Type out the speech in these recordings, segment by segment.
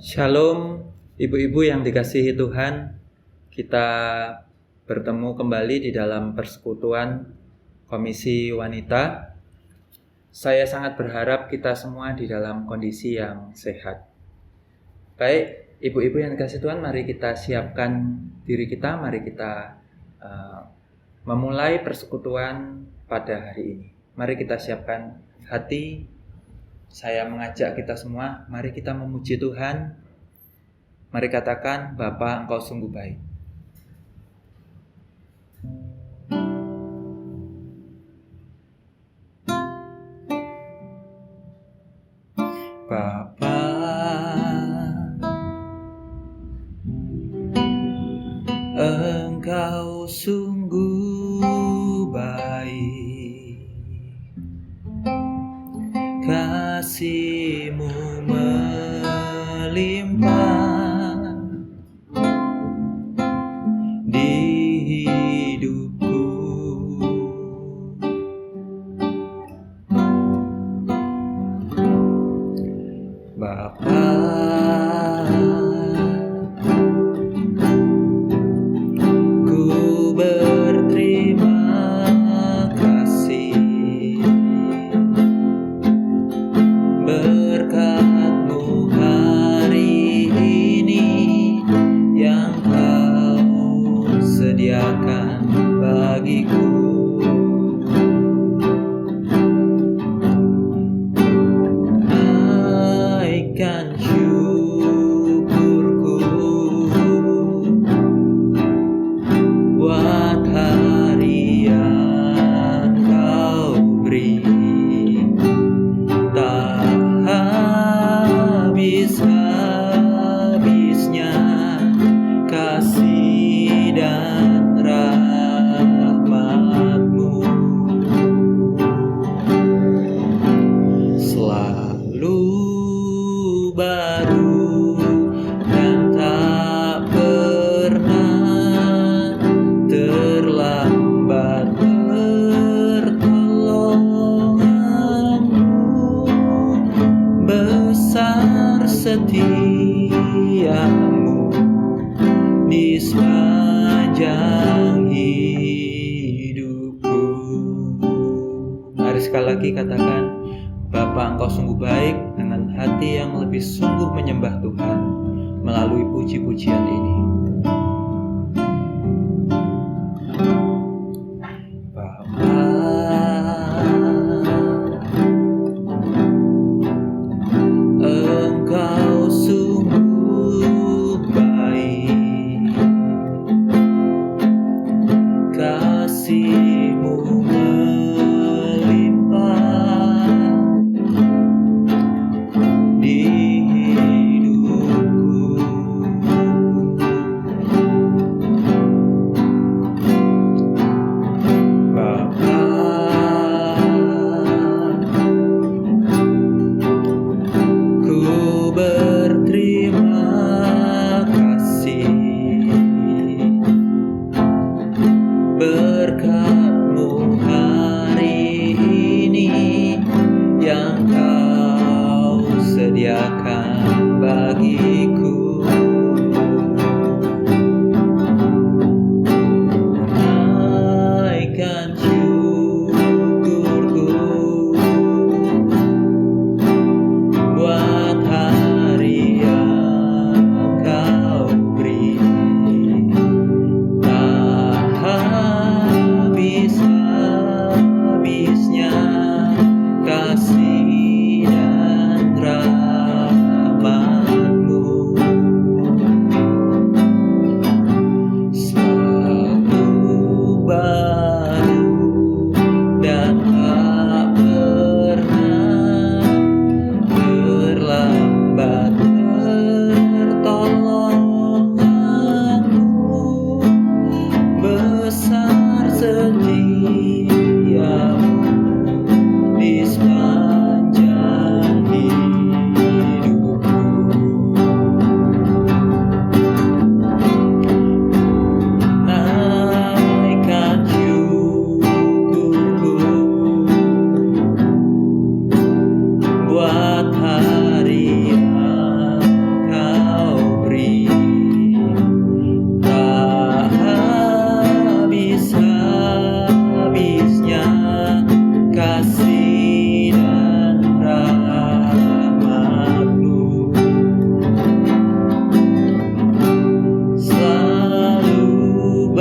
Shalom, ibu-ibu yang dikasihi Tuhan. Kita bertemu kembali di dalam persekutuan Komisi Wanita. Saya sangat berharap kita semua di dalam kondisi yang sehat. Baik, ibu-ibu yang dikasihi Tuhan, mari kita siapkan diri kita, mari kita memulai persekutuan pada hari ini. Mari kita siapkan hati. Saya mengajak kita semua, mari kita memuji Tuhan. Mari katakan, Bapa, Engkau sungguh baik. Bapa, Engkau sungguh baik. Kasih-Mu melimpah di hidupku. Bapa, ku berterima kasih. Berkat-Mu hari ini yang Kau sediakan bagiku. Naikkan syukurku buat hari yang Kau beri. Tak habis-habisnya kasih dan rahmat-Mu, selalu baru dan tak pernah terlambat. Pertolongan-Mu besar, setia-Mu di sepanjang hidupku. Mari sekali lagi katakan, Bapa, Engkau sungguh baik, dengan hati yang lebih sungguh menyembah Tuhan melalui puji-pujian ini. Engkau sungguh baik, kasih-Mu melimpah di hidupku.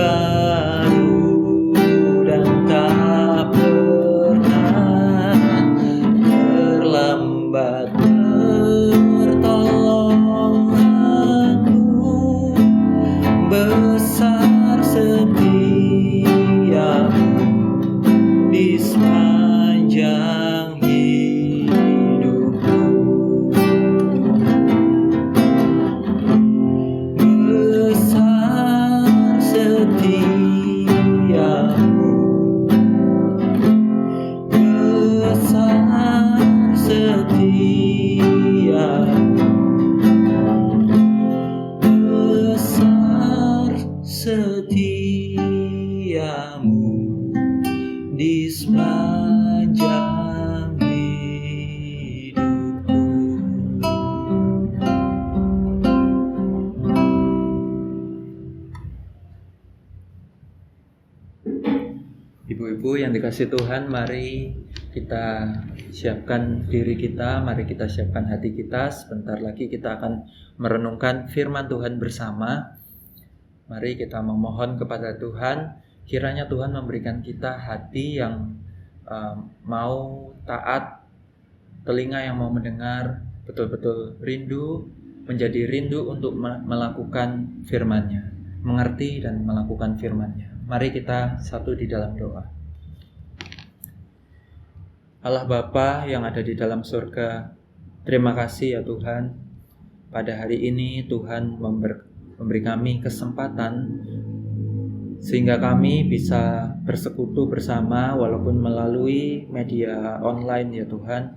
baru dan tak pernah terlambat pertolonganmu, besar setiamu di sepanjang hidupku. Besar setiamu, besar setiamu, besar setiamu di sepanjang hidupku. Ibu-ibu yang dikasihi Tuhan, mari kita siapkan diri kita, mari kita siapkan hati kita. Sebentar lagi kita akan merenungkan firman Tuhan bersama. Mari kita memohon kepada Tuhan, kiranya Tuhan memberikan kita hati yang mau taat, telinga yang mau mendengar, betul-betul rindu, menjadi rindu untuk melakukan firman-Nya, mengerti dan melakukan firman-Nya. Mari kita satu di dalam doa. Allah Bapa yang ada di dalam surga, terima kasih ya Tuhan. Pada hari ini Tuhan memberi kami kesempatan sehingga kami bisa bersekutu bersama walaupun melalui media online ya Tuhan.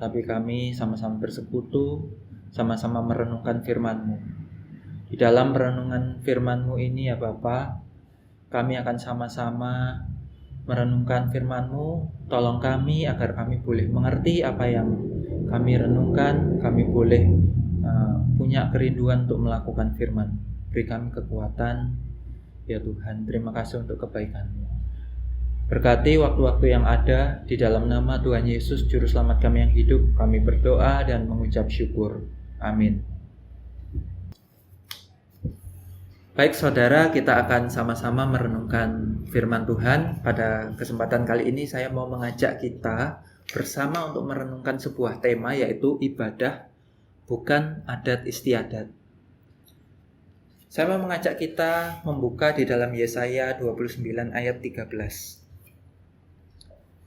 Tapi kami sama-sama bersekutu, sama-sama merenungkan firman-Mu. Di dalam renungan firman-Mu ini ya Bapa, kami akan sama-sama merenungkan firman-Mu. Tolong kami agar kami boleh mengerti apa yang kami renungkan, kami boleh punya kerinduan untuk melakukan firman. Beri kami kekuatan ya Tuhan. Terima kasih untuk kebaikan-Mu. Berkati waktu-waktu yang ada, di dalam nama Tuhan Yesus Juru Selamat kami yang hidup, kami berdoa dan mengucap syukur. Amin. Baik saudara, kita akan sama-sama merenungkan firman Tuhan. Pada kesempatan kali ini saya mau mengajak kita bersama untuk merenungkan sebuah tema, yaitu ibadah bukan adat istiadat. Saya mau mengajak kita membuka di dalam Yesaya 29 ayat 13.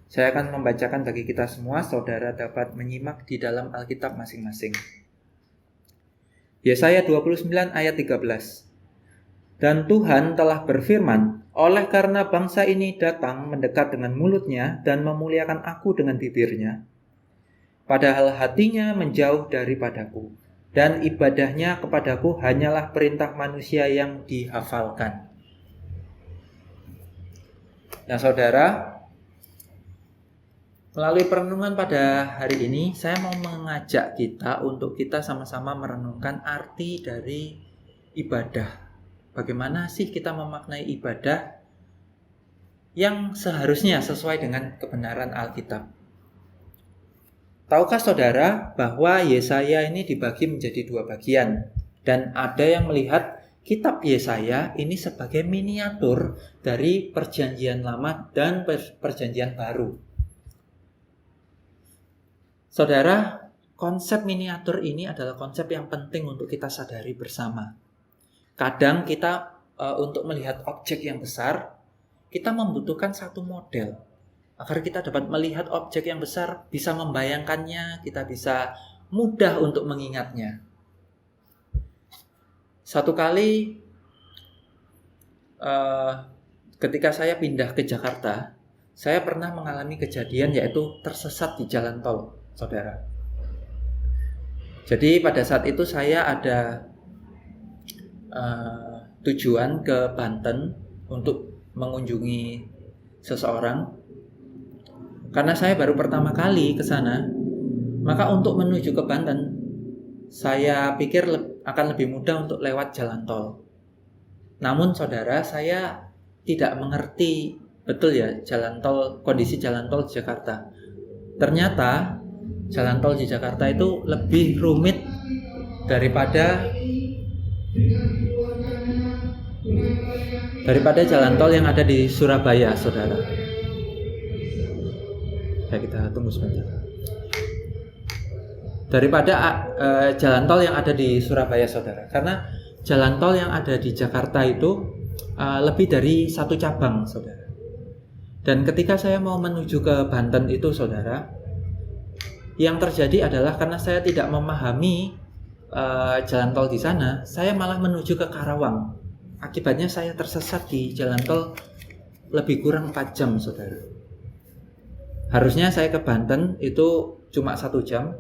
Saya akan membacakan bagi kita semua, saudara dapat menyimak di dalam Alkitab masing-masing. Yesaya 29 ayat 13. Dan Tuhan telah berfirman, oleh karena bangsa ini datang mendekat dengan mulutnya dan memuliakan aku dengan bibirnya, padahal hatinya menjauh daripadaku, dan ibadahnya kepadaku hanyalah perintah manusia yang dihafalkan. Nah saudara, melalui perenungan pada hari ini, saya mau mengajak kita untuk kita sama-sama merenungkan arti dari ibadah. Bagaimana sih kita memaknai ibadah yang seharusnya sesuai dengan kebenaran Alkitab? Tahukah saudara bahwa Yesaya ini dibagi menjadi dua bagian, dan ada yang melihat kitab Yesaya ini sebagai miniatur dari Perjanjian Lama dan Perjanjian Baru. Saudara, konsep miniatur ini adalah konsep yang penting untuk kita sadari bersama. Kadang kita untuk melihat objek yang besar, kita membutuhkan satu model. Agar kita dapat melihat objek yang besar, bisa membayangkannya, kita bisa mudah untuk mengingatnya. Satu kali ketika saya pindah ke Jakarta, saya pernah mengalami kejadian yaitu tersesat di jalan tol, saudara. Jadi pada saat itu saya ada tujuan ke Banten untuk mengunjungi seseorang. Karena saya baru pertama kali ke sana, maka untuk menuju ke Banten, saya pikir akan lebih mudah untuk lewat jalan tol. Namun saudara, saya tidak mengerti betul ya kondisi jalan tol di Jakarta. Ternyata jalan tol di Jakarta itu lebih rumit daripada daripada jalan tol yang ada di Surabaya, saudara. Ya, kita tunggu sebentar. Daripada jalan tol yang ada di Surabaya, saudara. Karena jalan tol yang ada di Jakarta itu lebih dari satu cabang, saudara. Dan ketika saya mau menuju ke Banten itu, saudara, yang terjadi adalah karena saya tidak memahami jalan tol di sana, saya malah menuju ke Karawang. Akibatnya saya tersesat di jalan tol lebih kurang 4 jam, saudara. Harusnya saya ke Banten itu cuma 1 jam,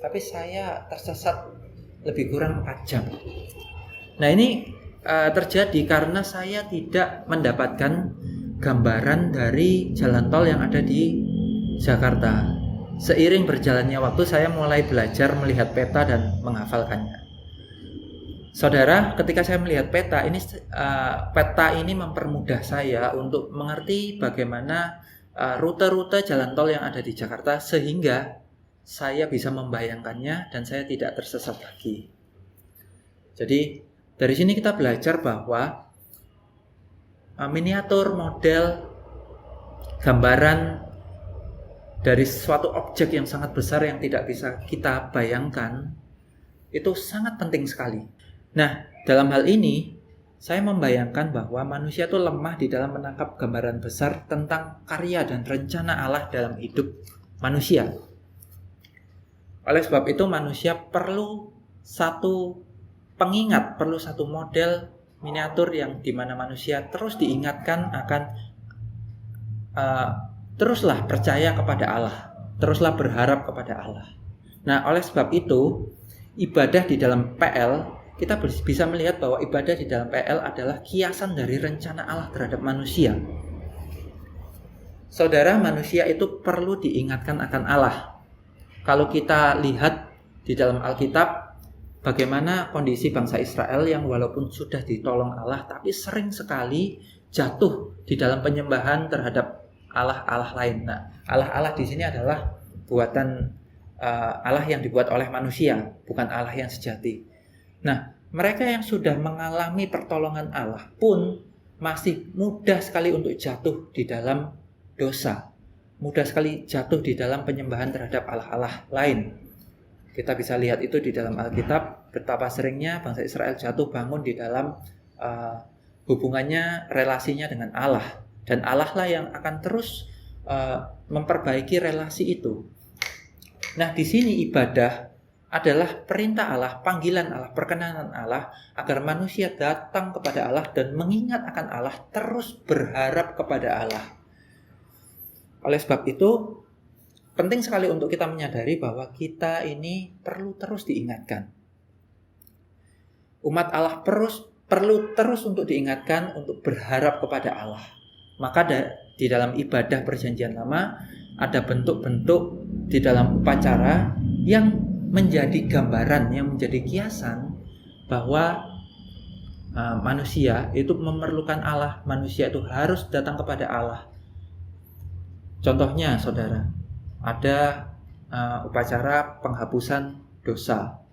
tapi saya tersesat lebih kurang 4 jam. Nah, ini terjadi karena saya tidak mendapatkan gambaran dari jalan tol yang ada di Jakarta. Seiring berjalannya waktu, saya mulai belajar melihat peta dan menghafalkannya. Saudara, ketika saya melihat peta ini mempermudah saya untuk mengerti bagaimana rute-rute jalan tol yang ada di Jakarta, sehingga saya bisa membayangkannya dan saya tidak tersesat lagi. Jadi dari sini kita belajar bahwa miniatur, model, gambaran dari suatu objek yang sangat besar yang tidak bisa kita bayangkan itu sangat penting sekali. Nah, dalam hal ini saya membayangkan bahwa manusia itu lemah di dalam menangkap gambaran besar tentang karya dan rencana Allah dalam hidup manusia. Oleh sebab itu manusia perlu satu pengingat, perlu satu model miniatur yang dimana manusia terus diingatkan akan teruslah percaya kepada Allah, teruslah berharap kepada Allah. Nah, oleh sebab itu ibadah di dalam PL, kita bisa melihat bahwa ibadah di dalam PL adalah kiasan dari rencana Allah terhadap manusia. Saudara, manusia itu perlu diingatkan akan Allah. Kalau kita lihat di dalam Alkitab, bagaimana kondisi bangsa Israel yang walaupun sudah ditolong Allah, tapi sering sekali jatuh di dalam penyembahan terhadap Allah-Allah lain. Nah, Allah-Allah di sini adalah buatan Allah yang dibuat oleh manusia, bukan Allah yang sejati. Nah, mereka yang sudah mengalami pertolongan Allah pun masih mudah sekali untuk jatuh di dalam dosa, mudah sekali jatuh di dalam penyembahan terhadap Allah-Allah lain. Kita bisa lihat itu di dalam Alkitab, betapa seringnya bangsa Israel jatuh bangun di dalam hubungannya, relasinya dengan Allah. Dan Allah lah yang akan terus memperbaiki relasi itu. Nah, di sini ibadah adalah perintah Allah, panggilan Allah, perkenanan Allah agar manusia datang kepada Allah dan mengingat akan Allah, terus berharap kepada Allah. Oleh sebab itu, penting sekali untuk kita menyadari bahwa kita ini perlu terus diingatkan. Umat Allah perlu terus untuk diingatkan untuk berharap kepada Allah. Maka di dalam ibadah perjanjian lama ada bentuk-bentuk di dalam upacara yang menjadi gambaran, yang menjadi kiasan bahwa manusia itu memerlukan Allah, manusia itu harus datang kepada Allah. Contohnya, saudara, ada upacara penghapusan dosa.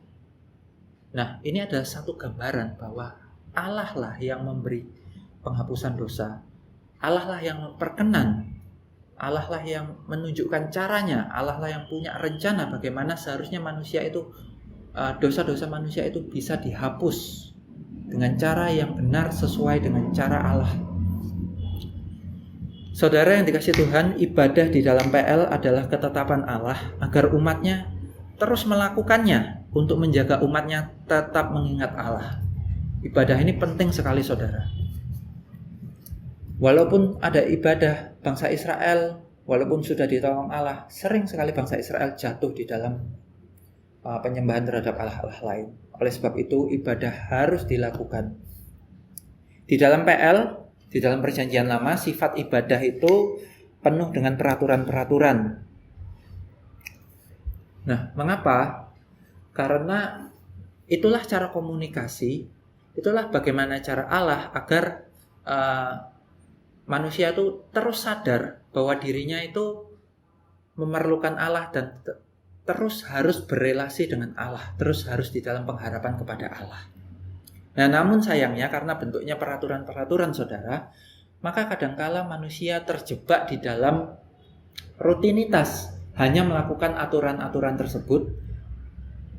Nah, ini adalah satu gambaran bahwa Allah lah yang memberi penghapusan dosa. Allah lah yang memperkenan, Allah lah yang menunjukkan caranya, Allah lah yang punya rencana bagaimana seharusnya manusia itu, dosa-dosa manusia itu bisa dihapus dengan cara yang benar sesuai dengan cara Allah. Saudara yang dikasihi Tuhan, ibadah di dalam PL adalah ketetapan Allah agar umatnya terus melakukannya untuk menjaga umatnya tetap mengingat Allah. Ibadah ini penting sekali, saudara. Walaupun ada ibadah bangsa Israel, walaupun sudah ditolong Allah, sering sekali bangsa Israel jatuh di dalam penyembahan terhadap Allah-Allah lain. Oleh sebab itu, ibadah harus dilakukan. Di dalam PL, di dalam perjanjian lama, sifat ibadah itu penuh dengan peraturan-peraturan. Nah, mengapa? Karena itulah cara komunikasi, itulah bagaimana cara Allah agar manusia itu terus sadar bahwa dirinya itu memerlukan Allah dan terus harus berelasi dengan Allah, terus harus di dalam pengharapan kepada Allah. Nah, namun sayangnya karena bentuknya peraturan-peraturan saudara, maka kadangkala manusia terjebak di dalam rutinitas, hanya melakukan aturan-aturan tersebut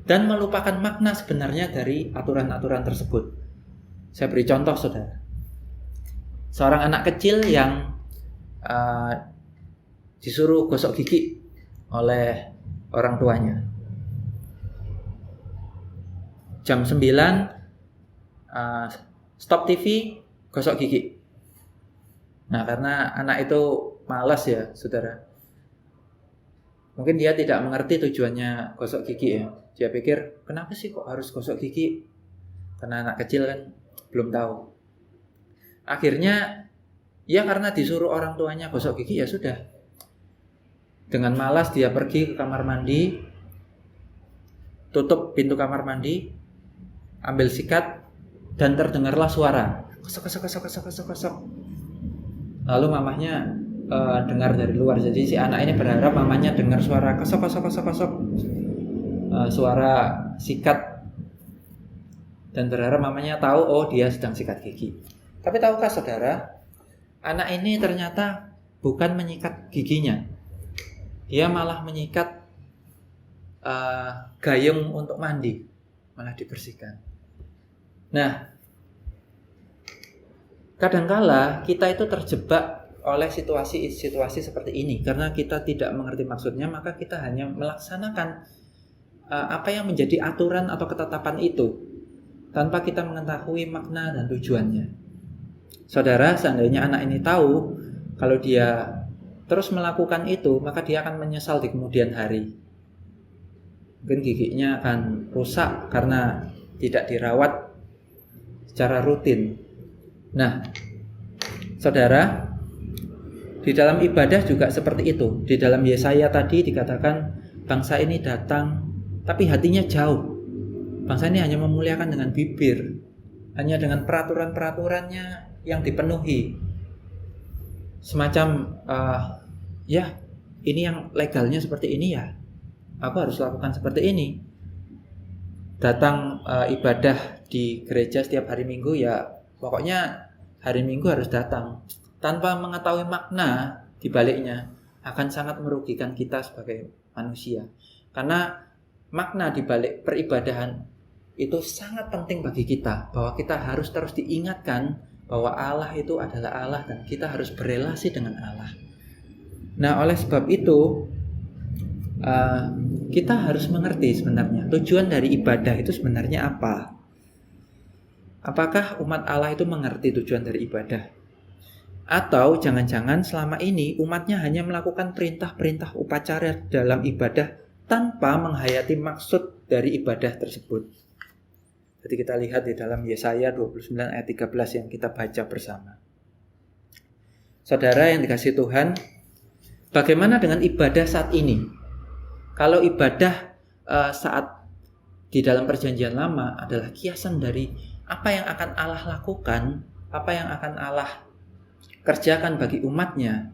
dan melupakan makna sebenarnya dari aturan-aturan tersebut. Saya beri contoh saudara. Seorang anak kecil yang disuruh gosok gigi oleh orang tuanya. Jam 9 stop TV, gosok gigi. Nah, karena anak itu malas ya, saudara. Mungkin dia tidak mengerti tujuannya gosok gigi ya. Dia pikir, kenapa sih kok harus gosok gigi? Karena anak kecil kan belum tahu. Akhirnya, ya karena disuruh orang tuanya gosok gigi ya sudah. Dengan malas dia pergi ke kamar mandi, tutup pintu kamar mandi, ambil sikat, dan terdengarlah suara kosok. Lalu mamahnya dengar dari luar. Jadi si anak ini berharap mamanya dengar suara kosok. Suara sikat, dan berharap mamanya tahu oh dia sedang sikat gigi. Tapi tahukah saudara, anak ini ternyata bukan menyikat giginya. Dia malah menyikat gayung untuk mandi, malah dibersihkan. Nah, kadangkala kita itu terjebak oleh situasi-situasi seperti ini karena kita tidak mengerti maksudnya, maka kita hanya melaksanakan apa yang menjadi aturan atau ketetapan itu tanpa kita mengetahui makna dan tujuannya. Saudara, seandainya anak ini tahu kalau dia terus melakukan itu, maka dia akan menyesal di kemudian hari. Mungkin giginya akan rusak karena tidak dirawat secara rutin. Nah, saudara, di dalam ibadah juga seperti itu. Di dalam Yesaya tadi dikatakan bangsa ini datang tapi hatinya jauh. Bangsa ini hanya memuliakan dengan bibir, hanya dengan peraturan-peraturannya yang dipenuhi. Semacam ya ini yang legalnya seperti ini ya, aku harus lakukan seperti ini. Datang ibadah di gereja setiap hari Minggu ya, pokoknya hari Minggu harus datang, tanpa mengetahui makna di baliknya, akan sangat merugikan kita sebagai manusia. Karena makna di balik peribadahan itu sangat penting bagi kita, bahwa kita harus terus diingatkan bahwa Allah itu adalah Allah dan kita harus berelasi dengan Allah. Nah, oleh sebab itu kita harus mengerti sebenarnya tujuan dari ibadah itu sebenarnya apa. Apakah umat Allah itu mengerti tujuan dari ibadah? Atau jangan-jangan selama ini umatnya hanya melakukan perintah-perintah upacara dalam ibadah tanpa menghayati maksud dari ibadah tersebut. Jadi kita lihat di dalam Yesaya 29 ayat 13 yang kita baca bersama. Saudara yang dikasihi Tuhan, bagaimana dengan ibadah saat ini? Kalau ibadah saat di dalam perjanjian lama adalah kiasan dari apa yang akan Allah lakukan, apa yang akan Allah kerjakan bagi umatnya,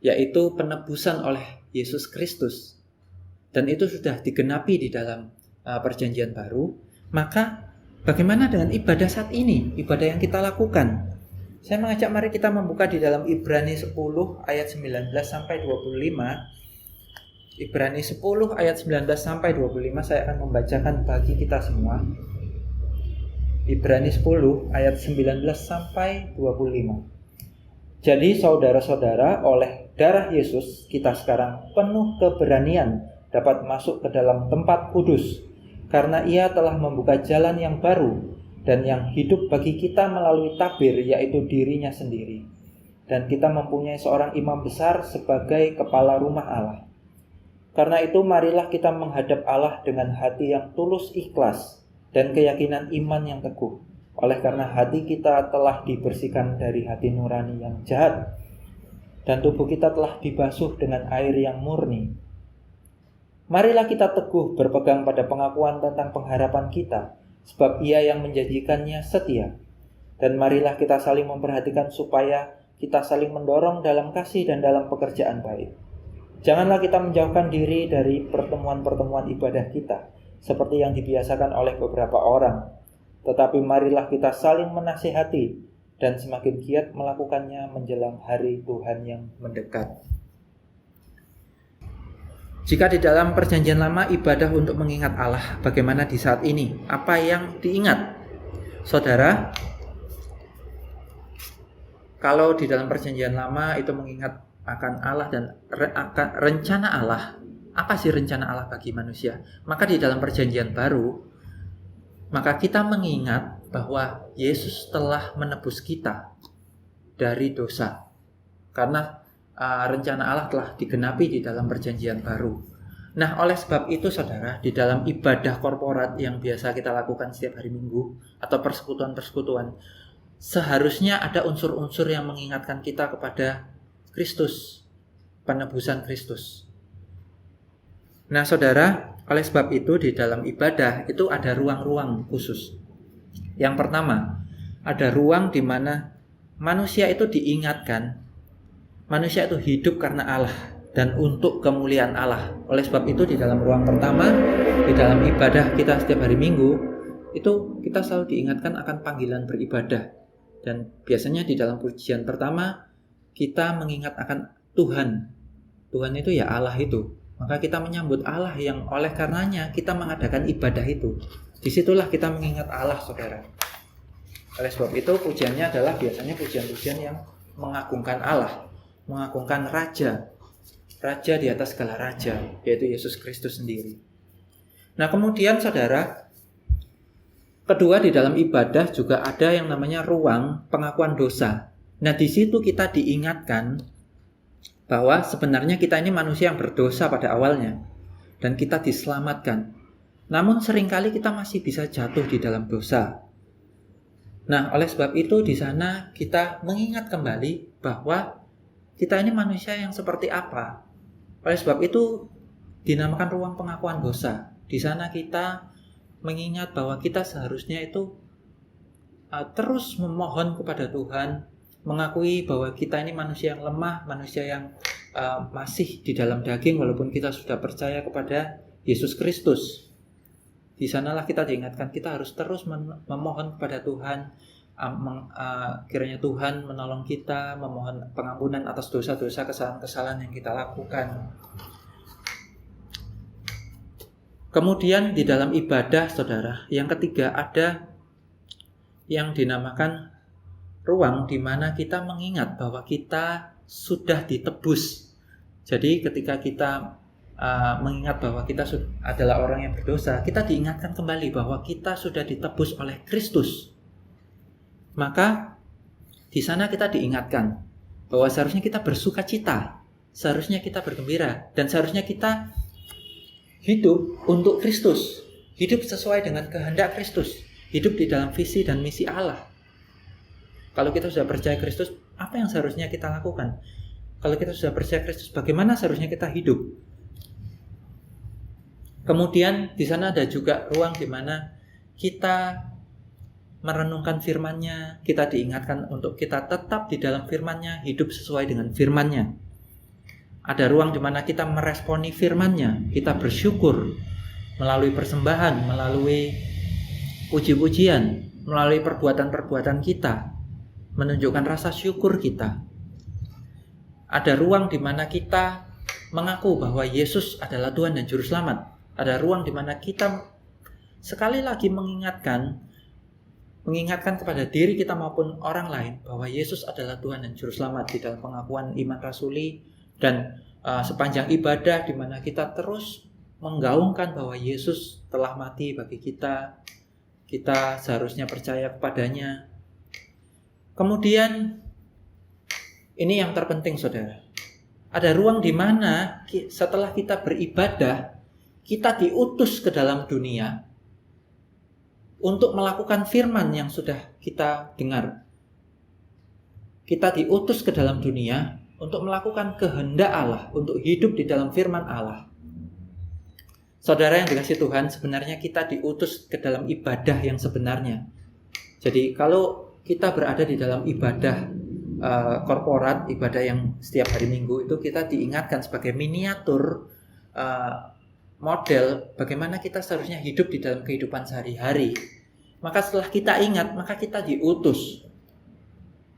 yaitu penebusan oleh Yesus Kristus. Dan itu sudah digenapi di dalam perjanjian baru. Maka bagaimana dengan ibadah saat ini? Ibadah yang kita lakukan. Saya mengajak mari kita membuka di dalam Ibrani 10 ayat 19 sampai 25. Ibrani 10 ayat 19 sampai 25 saya akan membacakan bagi kita semua. Ibrani 10 ayat 19 sampai 25. Jadi saudara-saudara, oleh darah Yesus kita sekarang penuh keberanian dapat masuk ke dalam tempat kudus, karena Ia telah membuka jalan yang baru dan yang hidup bagi kita melalui tabir, yaitu dirinya sendiri. Dan kita mempunyai seorang imam besar sebagai kepala rumah Allah. Karena itu marilah kita menghadap Allah dengan hati yang tulus ikhlas dan keyakinan iman yang teguh. Oleh karena hati kita telah dibersihkan dari hati nurani yang jahat, dan tubuh kita telah dibasuh dengan air yang murni. Marilah kita teguh berpegang pada pengakuan tentang pengharapan kita, sebab Ia yang menjanjikannya setia. Dan marilah kita saling memperhatikan supaya kita saling mendorong dalam kasih dan dalam pekerjaan baik. Janganlah kita menjauhkan diri dari pertemuan-pertemuan ibadah kita, seperti yang dibiasakan oleh beberapa orang. tetapi marilah kita saling menasihati dan semakin giat melakukannya menjelang hari Tuhan yang mendekat. Jika di dalam perjanjian lama ibadah untuk mengingat Allah, bagaimana di saat ini? Apa yang diingat? Saudara, kalau di dalam perjanjian lama itu mengingat akan Allah dan akan rencana Allah, apa sih rencana Allah bagi manusia? Maka di dalam perjanjian baru, maka kita mengingat bahwa Yesus telah menebus kita dari dosa. Karena rencana Allah telah digenapi di dalam perjanjian baru. Nah, oleh sebab itu saudara, di dalam ibadah korporat yang biasa kita lakukan setiap hari Minggu atau persekutuan-persekutuan, seharusnya ada unsur-unsur yang mengingatkan kita kepada Kristus, penebusan Kristus. Nah, saudara, oleh sebab itu di dalam ibadah itu ada ruang-ruang khusus. Yang pertama, ada ruang di mana manusia itu diingatkan, manusia itu hidup karena Allah dan untuk kemuliaan Allah. Oleh sebab itu di dalam ruang pertama, di dalam ibadah kita setiap hari Minggu, itu kita selalu diingatkan akan panggilan beribadah. Dan biasanya di dalam pujian pertama, kita mengingat akan Tuhan. Tuhan itu ya Allah itu. Maka kita menyambut Allah yang oleh karenanya kita mengadakan ibadah itu. Disitulah kita mengingat Allah, saudara. Oleh sebab itu pujiannya adalah biasanya pujian-pujian yang mengagungkan Allah, mengagungkan Raja di atas segala Raja, yaitu Yesus Kristus sendiri. Nah kemudian saudara, kedua di dalam ibadah juga ada yang namanya ruang pengakuan dosa. Nah di situ kita diingatkan bahwa sebenarnya kita ini manusia yang berdosa pada awalnya dan kita diselamatkan. Namun seringkali kita masih bisa jatuh di dalam dosa. Nah, oleh sebab itu di sana kita mengingat kembali bahwa kita ini manusia yang seperti apa. Oleh sebab itu dinamakan ruang pengakuan dosa. Di sana kita mengingat bahwa kita seharusnya itu terus memohon kepada Tuhan, mengakui bahwa kita ini manusia yang lemah, manusia yang masih di dalam daging walaupun kita sudah percaya kepada Yesus Kristus. Di sanalah kita diingatkan kita harus terus memohon kepada Tuhan, kiranya Tuhan menolong kita, memohon pengampunan atas dosa-dosa, kesalahan-kesalahan yang kita lakukan. Kemudian di dalam ibadah, saudara, yang ketiga ada yang dinamakan ruang di mana kita mengingat bahwa kita sudah ditebus. Jadi ketika kita mengingat bahwa kita adalah orang yang berdosa, kita diingatkan kembali bahwa kita sudah ditebus oleh Kristus. Maka di sana kita diingatkan bahwa seharusnya kita bersukacita, seharusnya kita bergembira, dan seharusnya kita hidup untuk Kristus, hidup sesuai dengan kehendak Kristus, hidup di dalam visi dan misi Allah. Kalau kita sudah percaya Kristus, apa yang seharusnya kita lakukan? Kalau kita sudah percaya Kristus, bagaimana seharusnya kita hidup? Kemudian di sana ada juga ruang di mana kita merenungkan firman-Nya, kita diingatkan untuk kita tetap di dalam firman-Nya, hidup sesuai dengan firman-Nya. Ada ruang di mana kita meresponi firman-Nya, kita bersyukur melalui persembahan, melalui puji-pujian, melalui perbuatan-perbuatan kita, menunjukkan rasa syukur kita. Ada ruang di mana kita mengaku bahwa Yesus adalah Tuhan dan Juru Selamat. Ada ruang di mana kita sekali lagi mengingatkan kepada diri kita maupun orang lain bahwa Yesus adalah Tuhan dan Juru Selamat di dalam pengakuan iman rasuli dan sepanjang ibadah di mana kita terus menggaungkan bahwa Yesus telah mati bagi kita. Kita seharusnya percaya kepadanya. Kemudian ini yang terpenting, saudara. Ada ruang di mana setelah kita beribadah, kita diutus ke dalam dunia untuk melakukan firman yang sudah kita dengar. Kita diutus ke dalam dunia untuk melakukan kehendak Allah, untuk hidup di dalam firman Allah. Saudara yang dikasihi Tuhan, sebenarnya kita diutus ke dalam ibadah yang sebenarnya. Jadi kalau kita berada di dalam ibadah korporat, ibadah yang setiap hari Minggu itu kita diingatkan sebagai miniatur model bagaimana kita seharusnya hidup di dalam kehidupan sehari-hari. maka setelah kita ingat, maka kita diutus.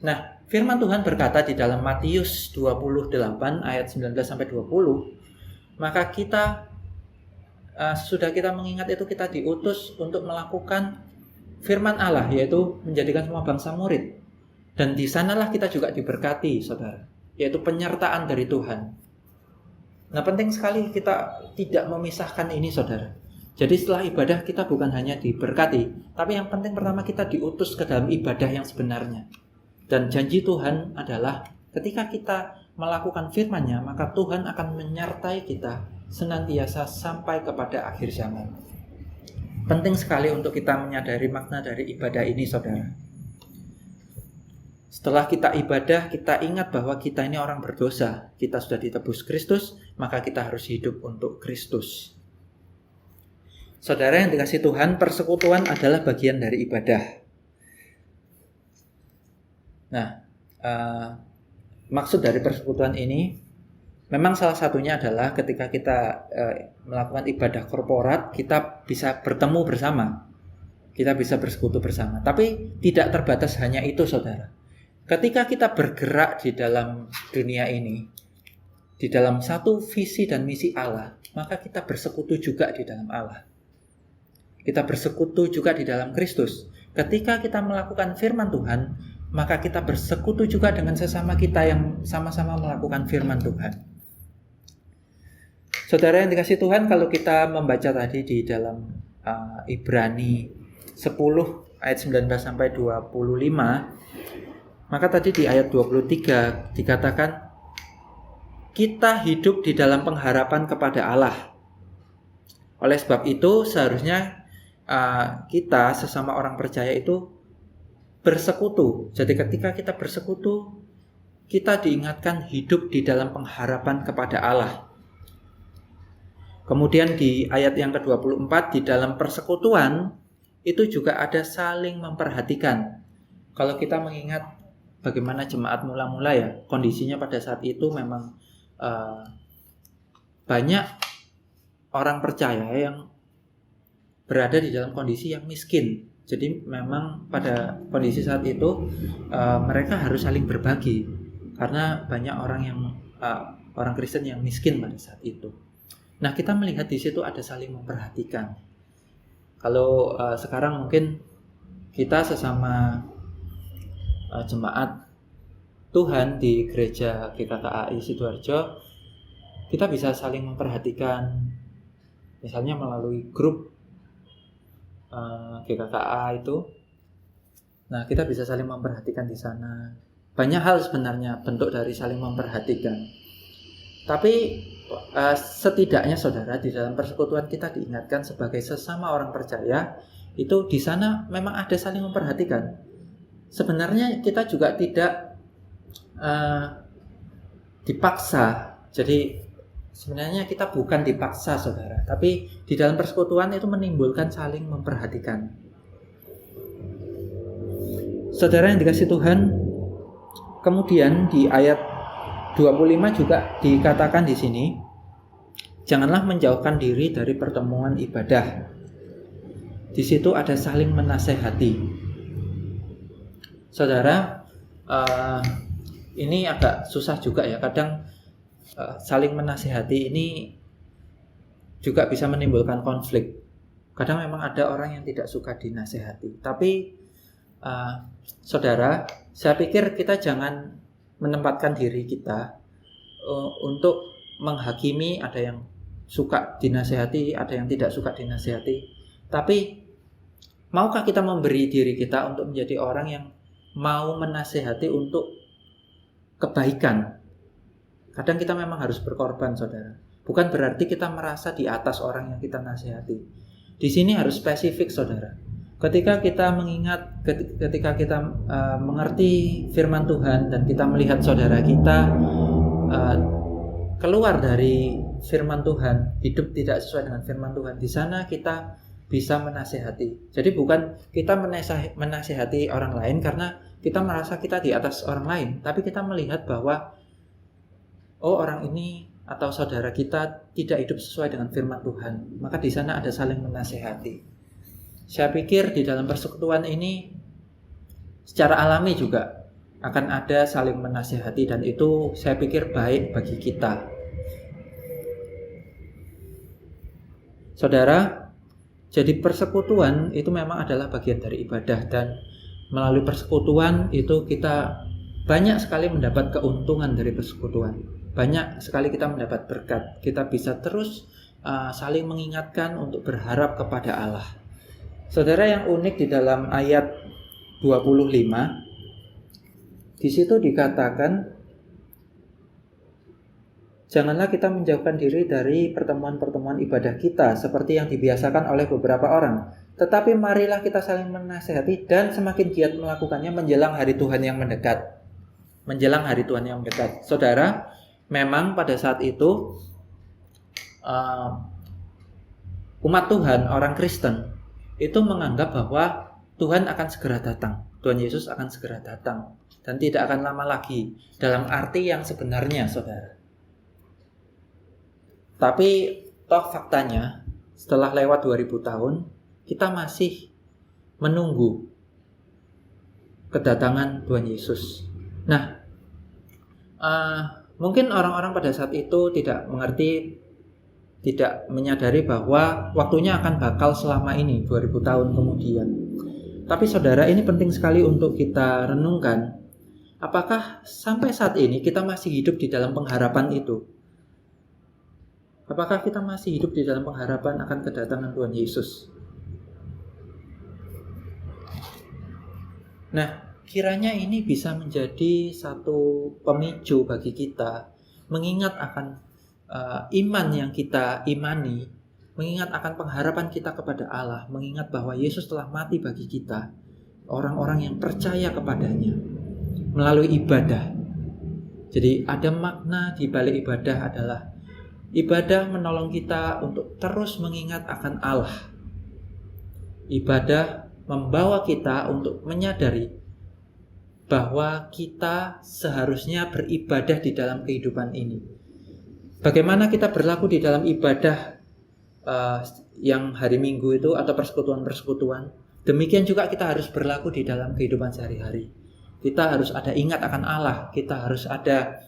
Nah, firman Tuhan berkata di dalam Matius 28 ayat 19-20, maka kita sudah kita mengingat itu, kita diutus untuk melakukan firman Allah, yaitu menjadikan semua bangsa murid. Dan di sanalah kita juga diberkati, saudara, yaitu penyertaan dari Tuhan. Nah, penting sekali kita tidak memisahkan ini, saudara. Jadi setelah ibadah kita bukan hanya diberkati, tapi yang penting pertama kita diutus ke dalam ibadah yang sebenarnya. Dan janji Tuhan adalah ketika kita melakukan firman-Nya, maka Tuhan akan menyertai kita senantiasa sampai kepada akhir zaman. Penting sekali untuk kita menyadari makna dari ibadah ini, saudara. Setelah kita ibadah, kita ingat bahwa kita ini orang berdosa. Kita sudah ditebus Kristus, maka kita harus hidup untuk Kristus. Saudara yang dikasihi Tuhan, persekutuan adalah bagian dari ibadah. Nah, maksud dari persekutuan ini memang salah satunya adalah ketika kita melakukan ibadah korporat, kita bisa bertemu bersama, kita bisa bersekutu bersama. Tapi tidak terbatas hanya itu, saudara. Ketika kita bergerak di dalam dunia ini, di dalam satu visi dan misi Allah, maka kita bersekutu juga di dalam Allah. Kita bersekutu juga di dalam Kristus. Ketika kita melakukan firman Tuhan, maka kita bersekutu juga dengan sesama kita yang sama-sama melakukan firman Tuhan. Saudara yang dikasihi Tuhan, kalau kita membaca tadi di dalam Ibrani 10 ayat 19-25, maka tadi di ayat 23 dikatakan kita hidup di dalam pengharapan kepada Allah. Oleh sebab itu seharusnya kita sesama orang percaya itu bersekutu. Jadi ketika kita bersekutu, kita diingatkan hidup di dalam pengharapan kepada Allah. Kemudian di ayat yang ke-24, di dalam persekutuan itu juga ada saling memperhatikan. Kalau kita mengingat bagaimana jemaat mula-mula ya, kondisinya pada saat itu memang banyak orang percaya yang berada di dalam kondisi yang miskin. Jadi memang pada kondisi saat itu mereka harus saling berbagi karena banyak orang Kristen yang miskin pada saat itu. Nah, kita melihat di situ ada saling memperhatikan. Kalau sekarang mungkin kita sesama jemaat Tuhan di gereja GKKAI Sidoarjo, kita bisa saling memperhatikan, misalnya melalui grup GKKA itu. Nah, kita bisa saling memperhatikan di sana. Banyak hal sebenarnya bentuk dari saling memperhatikan. Tapi setidaknya saudara, di dalam persekutuan kita diingatkan sebagai sesama orang percaya, itu di sana memang ada saling memperhatikan. Sebenarnya kita juga tidak dipaksa. Jadi sebenarnya kita bukan dipaksa, saudara, tapi di dalam persekutuan itu menimbulkan saling memperhatikan. Saudara yang dikasihi Tuhan, kemudian di ayat 25 juga dikatakan di sini, janganlah menjauhkan diri dari pertemuan ibadah. Di situ ada saling menasehati. Saudara, ini agak susah juga ya, kadang saling menasihati ini juga bisa menimbulkan konflik. Kadang memang ada orang yang tidak suka dinasihati. Tapi saudara, saya pikir kita jangan menempatkan diri kita untuk menghakimi. Ada yang suka dinasihati, ada yang tidak suka dinasihati. Tapi maukah kita memberi diri kita untuk menjadi orang yang mau menasihati untuk kebaikan? Kadang kita memang harus berkorban, saudara. Bukan berarti kita merasa di atas orang yang kita nasihati. Di sini harus spesifik, saudara. Ketika kita mengingat, ketika kita mengerti firman Tuhan dan kita melihat saudara kita keluar dari firman Tuhan, hidup tidak sesuai dengan firman Tuhan, di sana kita bisa menasihati. Jadi bukan kita menasihati orang lain karena kita merasa kita di atas orang lain, tapi kita melihat bahwa orang ini atau saudara kita tidak hidup sesuai dengan firman Tuhan, maka di sana ada saling menasihati. Saya pikir di dalam persekutuan ini secara alami juga akan ada saling menasihati, dan itu saya pikir baik bagi kita. Saudara, jadi persekutuan itu memang adalah bagian dari ibadah, dan melalui persekutuan itu kita banyak sekali mendapat keuntungan dari persekutuan. Banyak sekali kita mendapat berkat. Kita bisa terus saling mengingatkan untuk berharap kepada Allah. Saudara, yang unik di dalam ayat 25, di situ dikatakan, janganlah kita menjauhkan diri dari pertemuan-pertemuan ibadah kita seperti yang dibiasakan oleh beberapa orang, tetapi marilah kita saling menasihati dan semakin giat melakukannya menjelang hari Tuhan yang mendekat. Menjelang hari Tuhan yang mendekat. Saudara, memang pada saat itu umat Tuhan, orang Kristen, itu menganggap bahwa Tuhan akan segera datang. Tuhan Yesus akan segera datang dan tidak akan lama lagi, dalam arti yang sebenarnya, saudara. Tapi toh faktanya setelah lewat 2000 tahun kita masih menunggu kedatangan Tuhan Yesus. Nah, mungkin orang-orang pada saat itu tidak mengerti, tidak menyadari bahwa waktunya akan bakal selama ini, 2000 tahun kemudian. Tapi saudara, ini penting sekali untuk kita renungkan. Apakah sampai saat ini kita masih hidup di dalam pengharapan itu? Apakah kita masih hidup di dalam pengharapan akan kedatangan Tuhan Yesus? Nah, kiranya ini bisa menjadi satu pemicu bagi kita mengingat akan iman yang kita imani, mengingat akan pengharapan kita kepada Allah, mengingat bahwa Yesus telah mati bagi kita, orang-orang yang percaya kepadanya melalui ibadah. Jadi ada makna di balik ibadah adalah ibadah menolong kita untuk terus mengingat akan Allah. Ibadah membawa kita untuk menyadari bahwa kita seharusnya beribadah di dalam kehidupan ini. Bagaimana kita berlaku di dalam ibadah yang hari Minggu itu atau persekutuan-persekutuan, demikian juga kita harus berlaku di dalam kehidupan sehari-hari. Kita harus ada ingat akan Allah, kita harus ada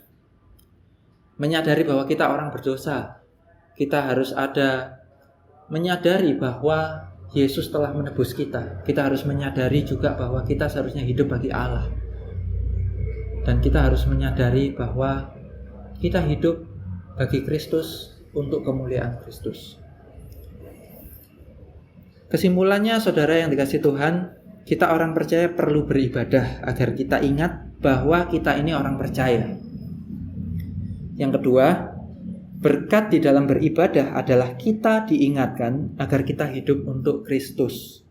menyadari bahwa kita orang berdosa. Kita harus ada menyadari bahwa Yesus telah menebus kita. Kita harus menyadari juga bahwa kita seharusnya hidup bagi Allah. Dan kita harus menyadari bahwa kita hidup bagi Kristus untuk kemuliaan Kristus. Kesimpulannya, saudara yang dikasihi Tuhan, kita orang percaya perlu beribadah agar kita ingat bahwa kita ini orang percaya. Yang kedua, berkat di dalam beribadah adalah kita diingatkan agar kita hidup untuk Kristus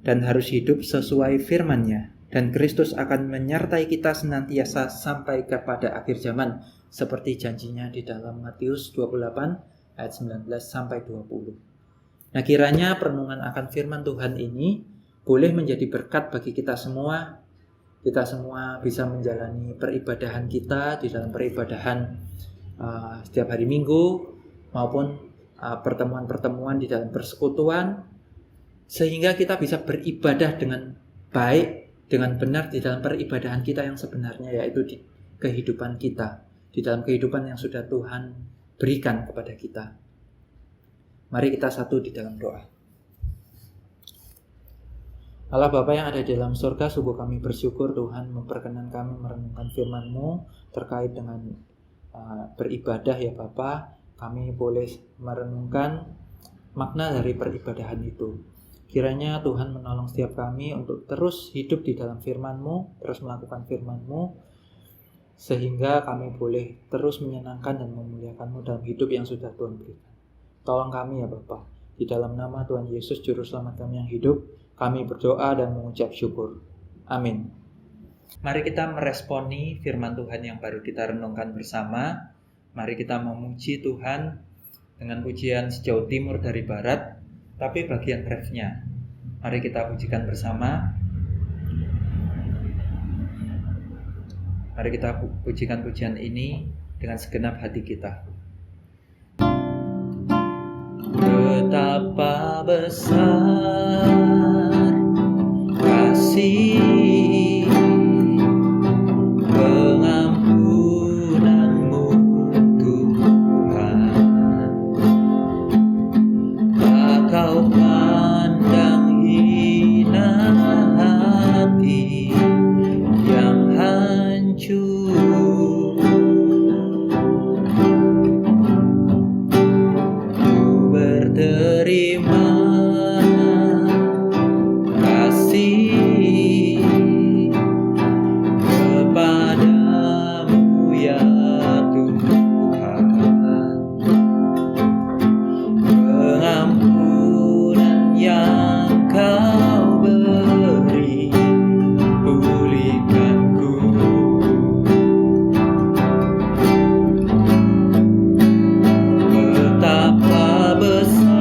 dan harus hidup sesuai firman-Nya, dan Kristus akan menyertai kita senantiasa sampai kepada akhir zaman seperti janjinya di dalam Matius 28 ayat 19 sampai 20. Nah, kiranya perenungan akan firman Tuhan ini boleh menjadi berkat bagi kita semua. Kita semua bisa menjalani peribadahan kita di dalam peribadahan setiap hari Minggu maupun pertemuan-pertemuan di dalam persekutuan, sehingga kita bisa beribadah dengan baik, dengan benar di dalam peribadahan kita yang sebenarnya, yaitu di kehidupan kita, di dalam kehidupan yang sudah Tuhan berikan kepada kita. Mari kita satu di dalam doa. Allah Bapa yang ada di dalam surga, sungguh kami bersyukur Tuhan memperkenan kami merenungkan firman-Mu terkait dengan beribadah ya Bapa. Kami boleh merenungkan makna dari peribadahan itu. Kiranya Tuhan menolong setiap kami untuk terus hidup di dalam firman-Mu, terus melakukan firman-Mu, sehingga kami boleh terus menyenangkan dan memuliakan-Mu dalam hidup yang sudah Tuhan berikan. Tolong kami ya Bapa. Di dalam nama Tuhan Yesus, Juru Selamat kami yang hidup, kami berdoa dan mengucap syukur. Amin. Mari kita meresponi firman Tuhan yang baru kita renungkan bersama. Mari kita memuji Tuhan dengan pujian sejauh timur dari barat, tapi bagian refnya. Mari kita pujikan bersama. Mari kita pujikan pujian ini dengan segenap hati kita. Betapa besar kasih pengampunanmu Tuhan, tak kau pandang hina hati yang hancur. Ku berterima kasih kepadamu ya Tuhan, pengampunan yang kau beri pulihkanku. Betapa besar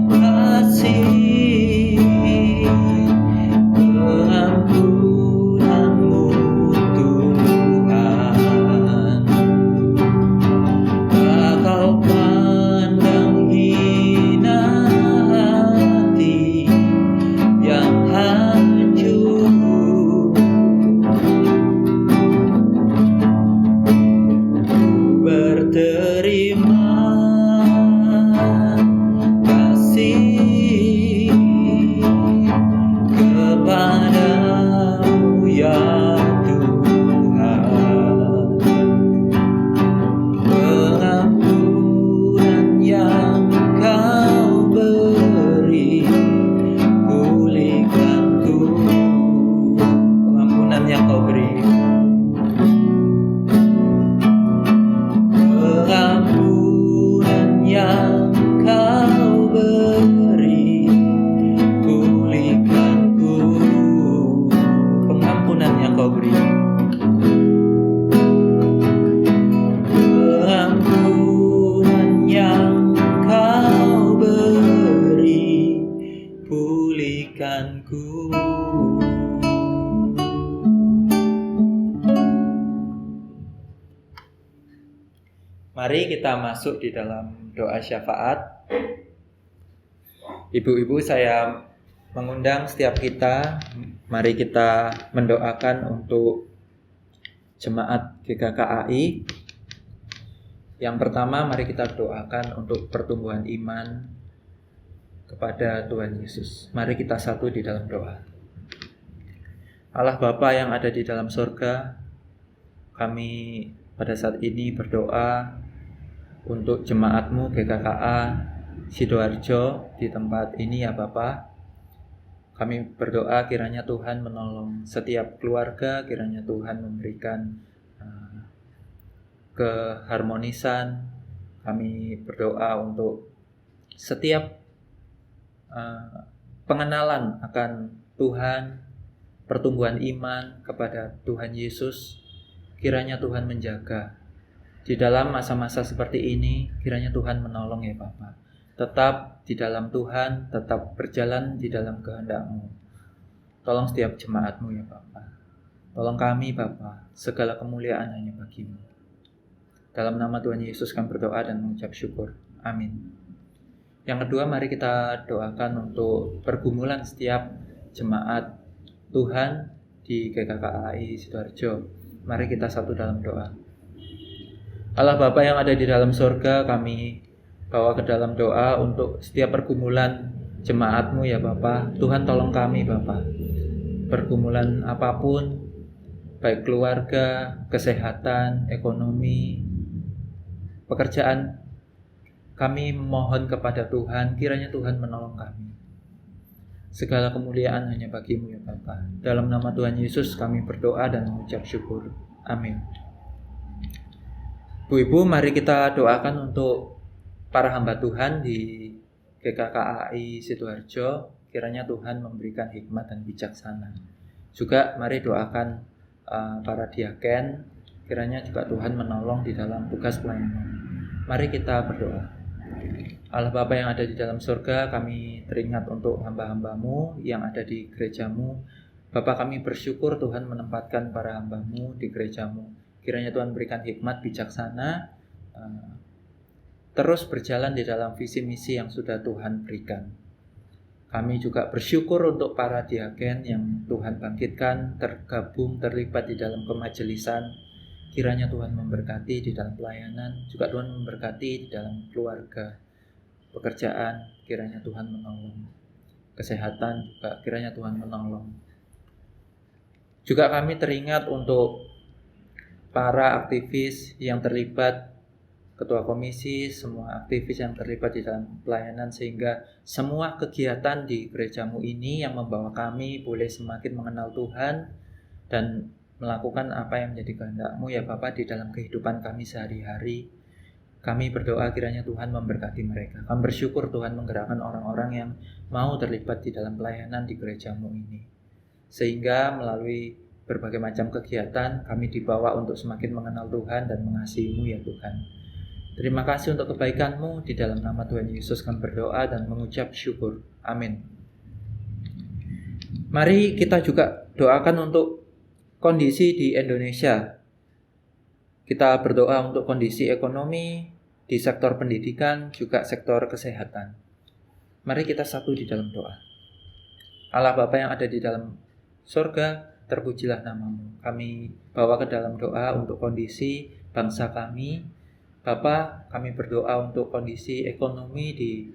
kasih pengampunanmu Tuhan, tak kau pandang hina hati yang hancur. Ku berterima kasih kepadamu ya Tuhan, pengampunan yang kau beri pulihkanku. Pengampunan yang kau beri, pengampunan yang kau beri pulihkanku. Pengampunan yang kau beri, pengampunan yang kau beri pulihkanku. Mari kita masuk di dalam doa syafaat. Ibu-ibu, saya mengundang setiap kita, mari kita mendoakan untuk jemaat GKKAI. Yang pertama, mari kita doakan untuk pertumbuhan iman kepada Tuhan Yesus. Mari kita satu di dalam doa. Allah Bapa yang ada di dalam surga, kami pada saat ini berdoa untuk jemaat-Mu GKKA Sidoarjo di tempat ini ya Bapa. Kami berdoa kiranya Tuhan menolong setiap keluarga, kiranya Tuhan memberikan keharmonisan. Kami berdoa untuk setiap pengenalan akan Tuhan, pertumbuhan iman kepada Tuhan Yesus. Kiranya Tuhan menjaga di dalam masa-masa seperti ini. Kiranya Tuhan menolong ya Bapa. Tetap di dalam Tuhan, tetap berjalan di dalam kehendak-Mu. Tolong setiap jemaat-Mu ya Bapa. Tolong kami Bapa, segala kemuliaan hanya bagi-Mu. Dalam nama Tuhan Yesus kami berdoa dan mengucap syukur. Amin. Yang kedua, mari kita doakan untuk pergumulan setiap jemaat Tuhan di GKKAI Sidoarjo. Mari kita satu dalam doa. Allah Bapa yang ada di dalam surga, kami bawa ke dalam doa untuk setiap pergumulan jemaat-Mu ya Bapa. Tuhan tolong kami Bapa. Pergumulan apapun, baik keluarga, kesehatan, ekonomi, pekerjaan, kami mohon kepada Tuhan, kiranya Tuhan menolong kami. Segala kemuliaan hanya bagi-Mu ya Bapa. Dalam nama Tuhan Yesus kami berdoa dan mengucap syukur. Amin. Bu-ibu, mari kita doakan untuk para hamba Tuhan di GKKAI Sidoarjo. Kiranya Tuhan memberikan hikmat dan bijaksana. Juga mari doakan para diaken. Kiranya juga Tuhan menolong di dalam tugas pelayanan. Mari kita berdoa. Allah Bapa yang ada di dalam surga, kami teringat untuk hamba-hamba-Mu yang ada di gereja-Mu. Bapa, kami bersyukur Tuhan menempatkan para hamba-Mu di gereja-Mu. Kiranya Tuhan berikan hikmat bijaksana, terus berjalan di dalam visi misi yang sudah Tuhan berikan. Kami juga bersyukur untuk para diaken yang Tuhan bangkitkan, terlibat di dalam kemajelisan. Kiranya Tuhan memberkati di dalam pelayanan, juga Tuhan memberkati di dalam keluarga, pekerjaan. Kiranya Tuhan menolong. Kesehatan juga kiranya Tuhan menolong. Juga kami teringat untuk para aktivis yang terlibat, ketua komisi, semua aktivis yang terlibat di dalam pelayanan, sehingga semua kegiatan di gerejamu ini yang membawa kami boleh semakin mengenal Tuhan dan melakukan apa yang menjadi kehendak-Mu ya Bapa di dalam kehidupan kami sehari-hari. Kami berdoa kiranya Tuhan memberkati mereka. Kami bersyukur Tuhan menggerakkan orang-orang yang mau terlibat di dalam pelayanan di gerejamu ini, sehingga melalui berbagai macam kegiatan kami dibawa untuk semakin mengenal Tuhan dan mengasihi-Mu ya Tuhan. Terima kasih untuk kebaikan-Mu. Di dalam nama Tuhan Yesus kami berdoa dan mengucap syukur. Amin. Mari kita juga doakan untuk kondisi di Indonesia. Kita berdoa untuk kondisi ekonomi di sektor pendidikan, juga sektor kesehatan. Mari kita satu di dalam doa. Allah Bapa yang ada di dalam surga, terpujilah nama-Mu. Kami bawa ke dalam doa untuk kondisi bangsa kami. Bapa, kami berdoa untuk kondisi ekonomi di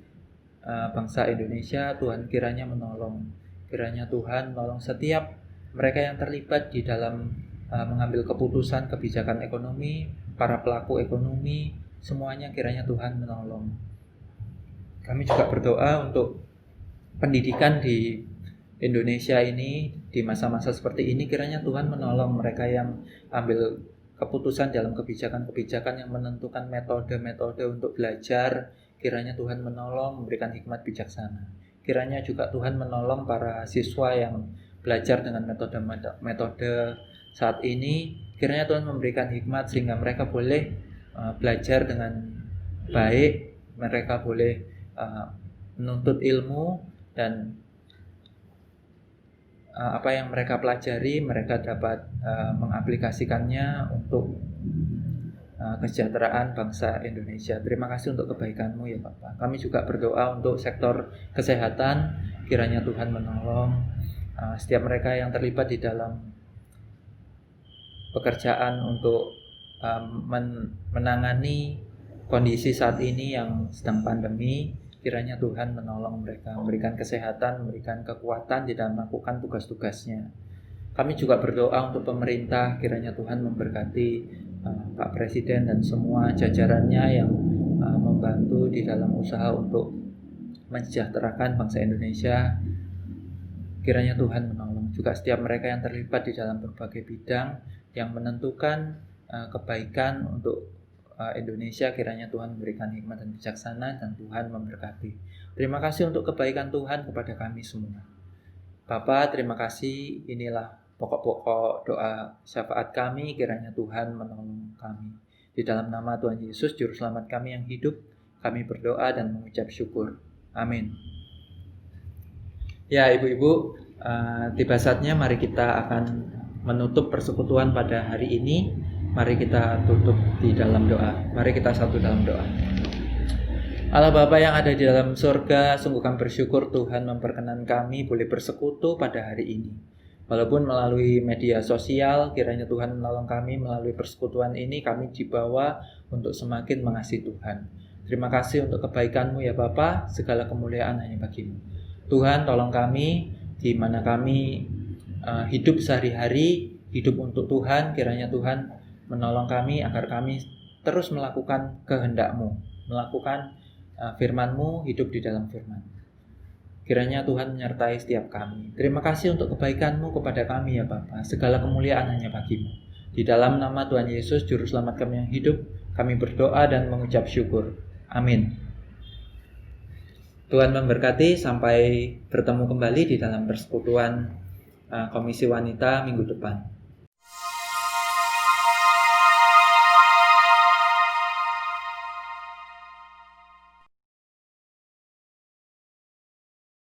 bangsa Indonesia. Tuhan kiranya menolong. Kiranya Tuhan menolong setiap mereka yang terlibat di dalam mengambil keputusan kebijakan ekonomi, para pelaku ekonomi, semuanya kiranya Tuhan menolong. Kami juga berdoa untuk pendidikan di Indonesia ini, di masa-masa seperti ini, kiranya Tuhan menolong mereka yang ambil keputusan dalam kebijakan-kebijakan yang menentukan metode-metode untuk belajar. Kiranya Tuhan menolong, memberikan hikmat bijaksana. Kiranya juga Tuhan menolong para siswa yang belajar dengan metode-metode saat ini. Kiranya Tuhan memberikan hikmat sehingga mereka boleh belajar dengan baik, mereka boleh menuntut ilmu, dan apa yang mereka pelajari mereka dapat mengaplikasikannya untuk kesejahteraan bangsa Indonesia. Terima kasih untuk kebaikan-Mu ya Bapak. Kami juga berdoa untuk sektor kesehatan, kiranya Tuhan menolong setiap mereka yang terlibat di dalam pekerjaan untuk menangani kondisi saat ini yang sedang pandemi. Kiranya Tuhan menolong mereka, memberikan kesehatan, memberikan kekuatan di dalam melakukan tugas-tugasnya. Kami juga berdoa untuk pemerintah, kiranya Tuhan memberkati Pak Presiden dan semua jajarannya yang membantu di dalam usaha untuk mensejahterakan bangsa Indonesia. Kiranya Tuhan menolong juga setiap mereka yang terlibat di dalam berbagai bidang yang menentukan kebaikan untuk Indonesia. Kiranya Tuhan memberikan hikmat dan bijaksana, dan Tuhan memberkati. Terima kasih untuk kebaikan Tuhan kepada kami semua. Bapa, terima kasih. Inilah pokok-pokok doa syafaat kami. Kiranya Tuhan menolong kami. Di dalam nama Tuhan Yesus, Juru Selamat kami yang hidup, kami berdoa dan mengucap syukur. Amin. Ya, ibu-ibu, tiba saatnya mari kita akan menutup persekutuan pada hari ini. Mari kita tutup di dalam doa. Mari kita satu dalam doa. Allah Bapa yang ada di dalam surga, sungguh kami bersyukur Tuhan memperkenan kami boleh bersekutu pada hari ini. Walaupun melalui media sosial, kiranya Tuhan menolong kami melalui persekutuan ini, kami dibawa untuk semakin mengasihi Tuhan. Terima kasih untuk kebaikan-Mu ya Bapa, segala kemuliaan hanya bagi-Mu. Tuhan, tolong kami di mana kami hidup sehari-hari, hidup untuk Tuhan. Kiranya Tuhan menolong kami agar kami terus melakukan kehendak-Mu, melakukan firman-Mu, hidup di dalam firman. Kiranya Tuhan menyertai setiap kami. Terima kasih untuk kebaikan-Mu kepada kami ya Bapa. Segala kemuliaan hanya bagi-Mu. Di dalam nama Tuhan Yesus, Juru Selamat kami yang hidup, kami berdoa dan mengucap syukur. Amin. Tuhan memberkati. Sampai bertemu kembali di dalam persekutuan Komisi Wanita minggu depan.